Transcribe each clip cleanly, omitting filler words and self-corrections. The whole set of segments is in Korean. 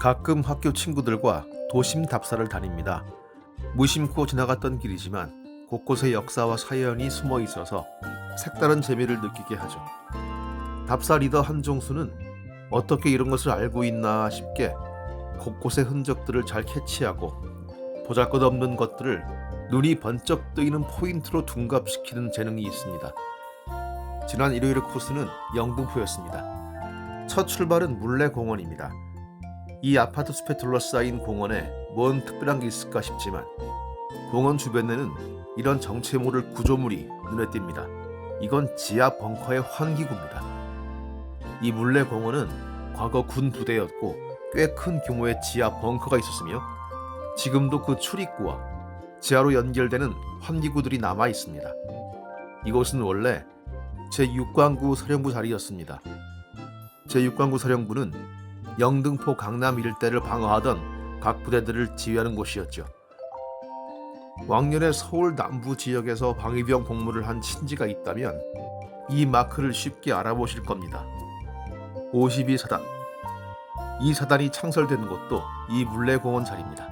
가끔 학교 친구들과 도심 답사를 다닙니다. 무심코 지나갔던 길이지만 곳곳에 역사와 사연이 숨어 있어서 색다른 재미를 느끼게 하죠. 답사 리더 한종수는 어떻게 이런 것을 알고 있나 싶게 곳곳의 흔적들을 잘 캐치하고 보잘것없는 것들을 눈이 번쩍 뜨이는 포인트로 둔갑시키는 재능이 있습니다. 지난 일요일 코스는 영등포였습니다. 첫 출발은 물레공원입니다. 이 아파트 숲에 둘러싸인 공원에 뭔 특별한 게 있을까 싶지만 공원 주변에는 이런 정체 모를 구조물이 눈에 띕니다. 이건 지하 벙커의 환기구입니다. 이 물레공원은 과거 군 부대였고 꽤 큰 규모의 지하 벙커가 있었으며 지금도 그 출입구와 지하로 연결되는 환기구들이 남아 있습니다. 이곳은 원래 제6관구 사령부 자리였습니다. 제6관구 사령부는 영등포 강남 일대를 방어하던 각 부대들을 지휘하는 곳이었죠. 왕년에 서울 남부 지역에서 방위병 복무를 한 친지가 있다면 이 마크를 쉽게 알아보실 겁니다. 52사단. 이 사단이 창설된 곳도 이 물레공원 자리입니다.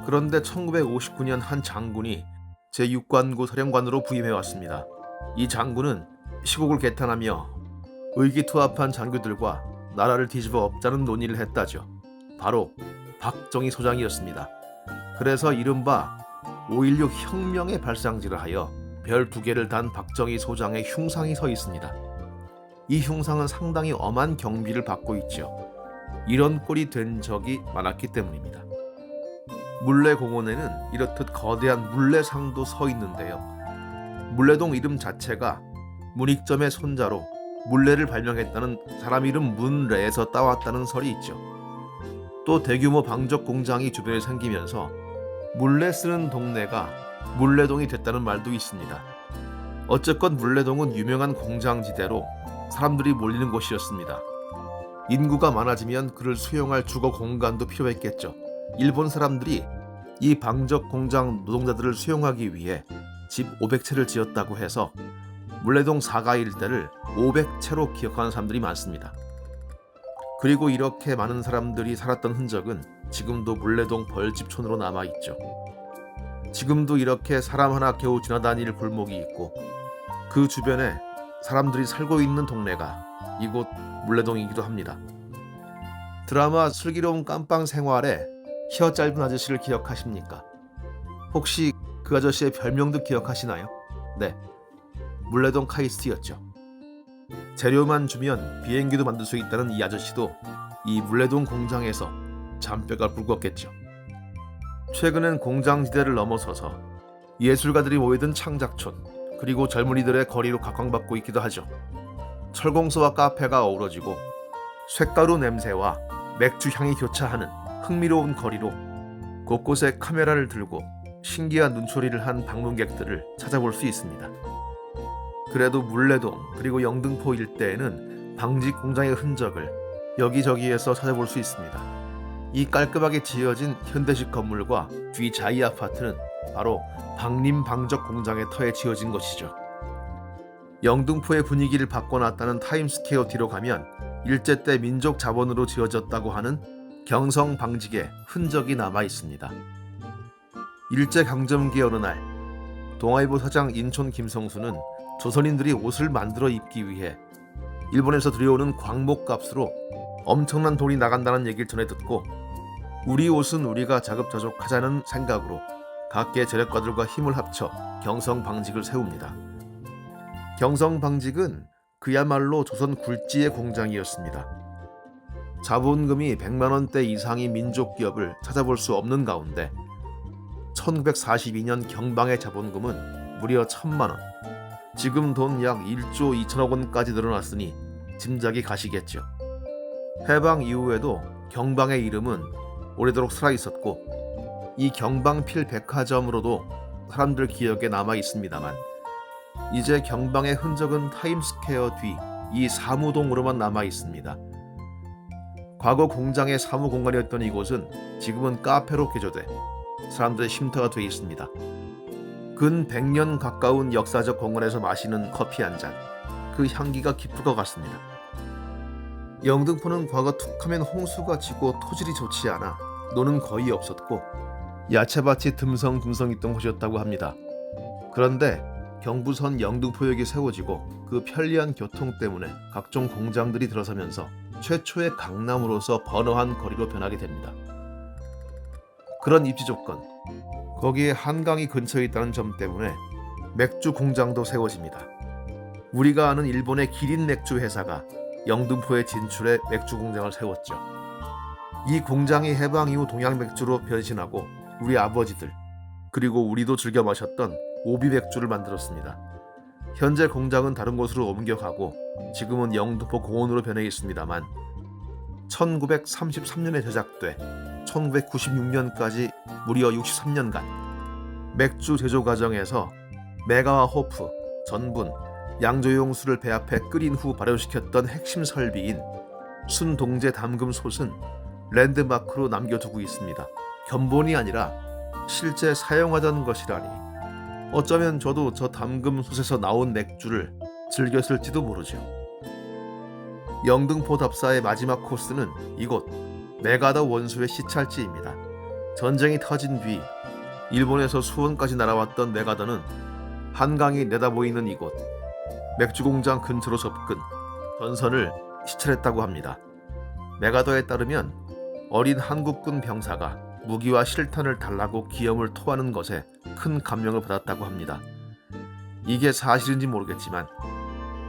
그런데 1959년 한 장군이 제6관구 사령관으로 부임해왔습니다. 이 장군은 시국을 개탄하며 의기투합한 장교들과 나라를 뒤집어 엎자는 논의를 했다죠. 바로 박정희 소장이었습니다. 그래서 이른바 5.16 혁명의 발상지를 하여 별 2개를 단 박정희 소장의 흉상이 서 있습니다. 이 흉상은 상당히 엄한 경비를 받고 있죠. 이런 꼴이 된 적이 많았기 때문입니다. 물레공원에는 이렇듯 거대한 물레상도 서 있는데요. 물레동 이름 자체가 문익점의 손자로 물레를 발명했다는 사람 이름 문레에서 따왔다는 설이 있죠. 또 대규모 방적 공장이 주변에 생기면서 물레 쓰는 동네가 물레동이 됐다는 말도 있습니다. 어쨌건 물레동은 유명한 공장지대로 사람들이 몰리는 곳이었습니다. 인구가 많아지면 그를 수용할 주거 공간도 필요했겠죠. 일본 사람들이 이 방적 공장 노동자들을 수용하기 위해 집 500채를 지었다고 해서 물레동 사가 일대를 500채로 기억하는 사람들이 많습니다. 그리고 이렇게 많은 사람들이 살았던 흔적은 지금도 물레동 벌집촌으로 남아있죠. 지금도 이렇게 사람 하나 겨우 지나다닐 골목이 있고 그 주변에 사람들이 살고 있는 동네가 이곳 물레동이기도 합니다. 드라마 슬기로운 깜빵 생활에 혀 짧은 아저씨를 기억하십니까? 혹시 그 아저씨의 별명도 기억하시나요? 네, 물레동 카이스트였죠. 재료만 주면 비행기도 만들 수 있다는 이 아저씨도 이 물레동 공장에서 잔뼈가 굵었겠죠. 최근엔 공장지대를 넘어서서 예술가들이 모이던 창작촌 그리고 젊은이들의 거리로 각광받고 있기도 하죠. 철공소와 카페가 어우러지고 쇳가루 냄새와 맥주 향이 교차하는 흥미로운 거리로 곳곳에 카메라를 들고 신기한 눈초리를 한 방문객들을 찾아볼 수 있습니다. 그래도 물레동 그리고 영등포 일대에는 방직 공장의 흔적을 여기저기에서 찾아볼 수 있습니다. 이 깔끔하게 지어진 현대식 건물과 뒤 자이 아파트는 바로 방림 방적 공장의 터에 지어진 것이죠. 영등포의 분위기를 바꿔놨다는 타임스퀘어 뒤로 가면 일제 때 민족 자본으로 지어졌다고 하는 경성 방직의 흔적이 남아 있습니다. 일제 강점기 어느 날 동아일보 사장 인촌 김성수는 조선인들이 옷을 만들어 입기 위해 일본에서 들여오는 광목값으로 엄청난 돈이 나간다는 얘기를 전해 듣고 우리 옷은 우리가 자급자족하자는 생각으로 각계 재력가들과 힘을 합쳐 경성방직을 세웁니다. 경성방직은 그야말로 조선 굴지의 공장이었습니다. 자본금이 100만 원대 이상의 민족기업을 찾아볼 수 없는 가운데 1942년 경방의 자본금은 무려 1,000만 원, 지금 돈 약 1조 2천억 원까지 늘어났으니 짐작이 가시겠죠. 해방 이후에도 경방의 이름은 오래도록 살아있었고 이 경방필 백화점으로도 사람들 기억에 남아 있습니다만 이제 경방의 흔적은 타임스퀘어 뒤 이 사무동으로만 남아 있습니다. 과거 공장의 사무 공간이었던 이곳은 지금은 카페로 개조돼 사람들의 쉼터가 되어 있습니다. 근 100년 가까운 역사적 공원에서 마시는 커피 한 잔, 그 향기가 깊을 것 같습니다. 영등포는 과거 툭하면 홍수가 지고 토질이 좋지 않아 노는 거의 없었고 야채밭이 듬성듬성 있던 곳이었다고 합니다. 그런데 경부선 영등포역이 세워지고 그 편리한 교통 때문에 각종 공장들이 들어서면서 최초의 강남으로서 번화한 거리로 변하게 됩니다. 그런 입지 조건, 거기에 한강이 근처에 있다는 점 때문에 맥주 공장도 세워집니다. 우리가 아는 일본의 기린 맥주 회사가 영등포에 진출해 맥주 공장을 세웠죠. 이 공장이 해방 이후 동양 맥주로 변신하고 우리 아버지들 그리고 우리도 즐겨 마셨던 오비 맥주를 만들었습니다. 현재 공장은 다른 곳으로 옮겨가고 지금은 영등포 공원으로 변해 있습니다만 1933년에 제작돼 1996년까지 무려 63년간 맥주 제조 과정에서 메가와 호프, 전분, 양조용수를 배합해 끓인 후 발효시켰던 핵심 설비인 순동제 담금 솥은 랜드마크로 남겨두고 있습니다. 견본이 아니라 실제 사용하던 것이라니 어쩌면 저도 저 담금 솥에서 나온 맥주를 즐겼을지도 모르죠. 영등포 답사의 마지막 코스는 이곳 메가더 원수의 시찰지입니다. 전쟁이 터진 뒤 일본에서 수원까지 날아왔던 메가더는 한강이 내다보이는 이곳 맥주 공장 근처로 접근, 전선을 시찰했다고 합니다. 메가더에 따르면 어린 한국군 병사가 무기와 실탄을 달라고 기염을 토하는 것에 큰 감명을 받았다고 합니다. 이게 사실인지 모르겠지만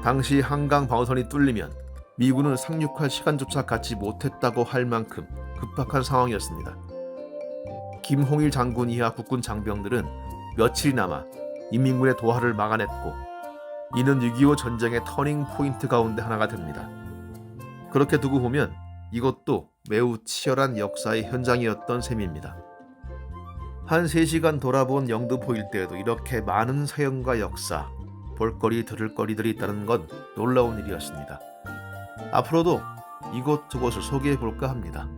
당시 한강 방어선이 뚫리면 미군은 상륙할 시간조차 갖지 못했다고 할 만큼 급박한 상황이었습니다. 김홍일 장군 이하 국군 장병들은 며칠이 남아 인민군의 도하를 막아냈고 이는 6.25 전쟁의 터닝 포인트 가운데 하나가 됩니다. 그렇게 두고 보면 이것도 매우 치열한 역사의 현장이었던 셈입니다. 한 3시간 돌아본 영등포 일대에도 이렇게 많은 사연과 역사, 볼거리, 들을거리들이 있다는 건 놀라운 일이었습니다. 앞으로도 이곳저곳을 소개해 볼까 합니다.